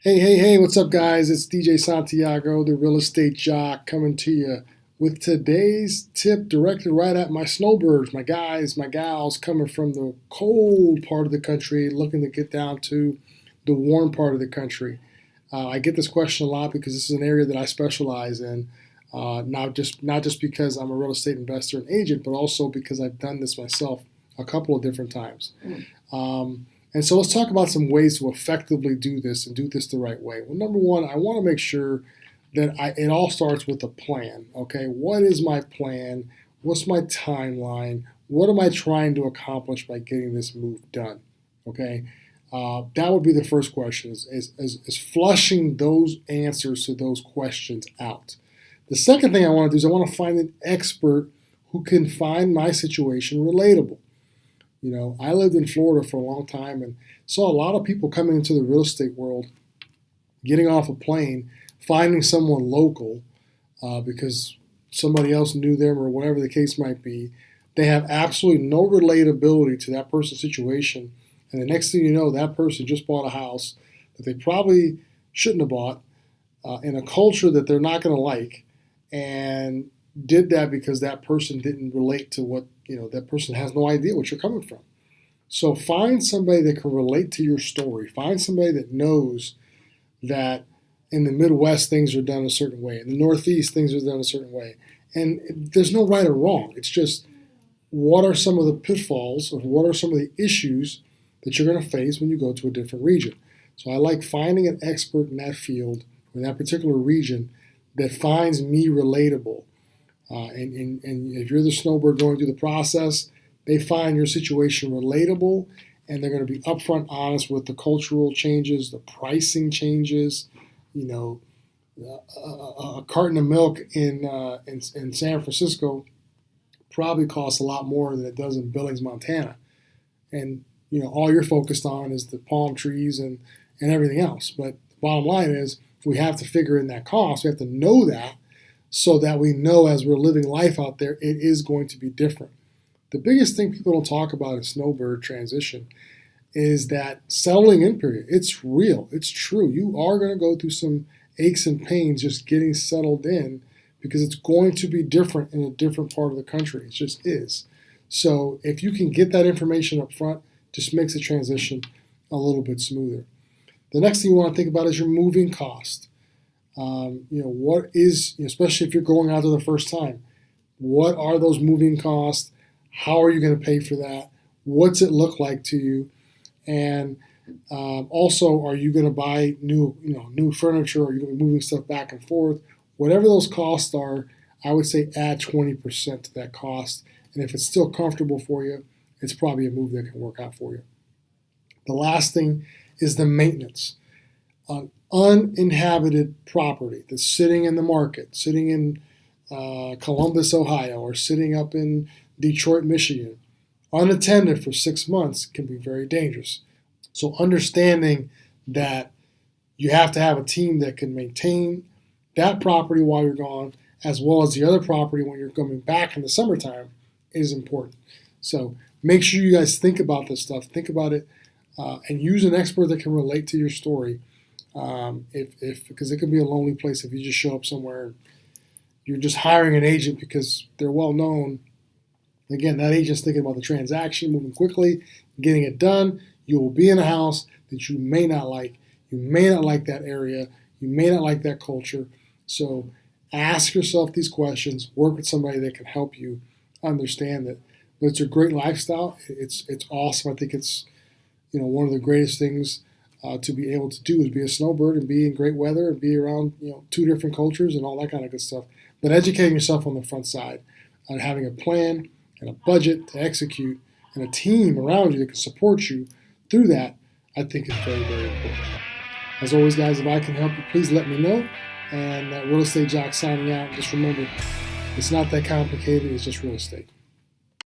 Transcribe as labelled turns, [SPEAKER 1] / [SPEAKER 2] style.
[SPEAKER 1] Hey, what's up, guys? It's DJ Santiago, the real estate jock, coming to you with today's tip directed right at my snowbirds, my guys, my gals coming from the cold part of the country, looking to get down to the warm part of the country. I get this question a lot because this is an area that I specialize in, not just because I'm a real estate investor and agent, but also because I've done this myself a couple of different times. And so let's talk about some ways to effectively do this and do this the right way. Well, number one, I want to make sure that it all starts with a plan. Okay, what is my plan? What's my timeline? What am I trying to accomplish by getting this move done? Okay, that would be the first question: is flushing those answers to those questions out. The second thing I want to do is I want to find an expert who can find my situation relatable. You know, I lived in Florida for a long time and saw a lot of people coming into the real estate world, getting off a plane, finding someone local because somebody else knew them or whatever the case might be. They have absolutely no relatability to that person's situation. And the next thing you know, that person just bought a house that they probably shouldn't have bought in a culture that they're not going to like, and did that because that person didn't relate to what, that person has no idea what you're coming from. So find somebody that can relate to your story. Find somebody that knows that in the Midwest things are done a certain way. In the Northeast things are done a certain way. And there's no right or wrong. It's just what are some of the pitfalls or what are some of the issues that you're going to face when you go to a different region. So I like finding an expert in that field, in that particular region, that finds me relatable. And if you're the snowbird going through the process, they find your situation relatable, and they're going to be upfront honest with the cultural changes, the pricing changes. A carton of milk in San Francisco probably costs a lot more than it does in Billings, Montana. And all you're focused on is the palm trees and everything else. But the bottom line is we have to figure in that cost. We have to know that, so that we know as we're living life out there, it is going to be different. The biggest thing people don't talk about in snowbird transition is that settling in period. It's real. It's true. You are going to go through some aches and pains just getting settled in because it's going to be different in a different part of the country. It just is. So if you can get that information up front, just makes the transition a little bit smoother. The next thing you want to think about is your moving cost. What is, especially if you're going out there the first time, what are those moving costs? How are you going to pay for that? What's it look like to you? And also, are you going to buy new furniture? Are you going to be moving stuff back and forth? Whatever those costs are, I would say add 20% to that cost. And if it's still comfortable for you, it's probably a move that can work out for you. The last thing is the maintenance. Uninhabited property that's sitting in the market, sitting in Columbus, Ohio, or sitting up in Detroit, Michigan, unattended for 6 months can be very dangerous. So understanding that you have to have a team that can maintain that property while you're gone, as well as the other property when you're coming back in the summertime, is important. So make sure you guys think about this stuff. Think about it and use an expert that can relate to your story. Because it can be a lonely place if you just show up somewhere and you're just hiring an agent because they're well known. Again, that agent's thinking about the transaction, moving quickly, getting it done. You will be in a house that you may not like. You may not like that area. You may not like that culture. So ask yourself these questions. Work with somebody that can help you understand that it's a great lifestyle. It's awesome. I think it's one of the greatest things to be able to do is be a snowbird and be in great weather and be around two different cultures and all that kind of good stuff. But educating yourself on the front side, on having a plan and a budget to execute and a team around you that can support you through that, I think is very, very important. As always, guys, if I can help you, please let me know. And Real Estate Jock signing out. Just remember, it's not that complicated. It's just real estate.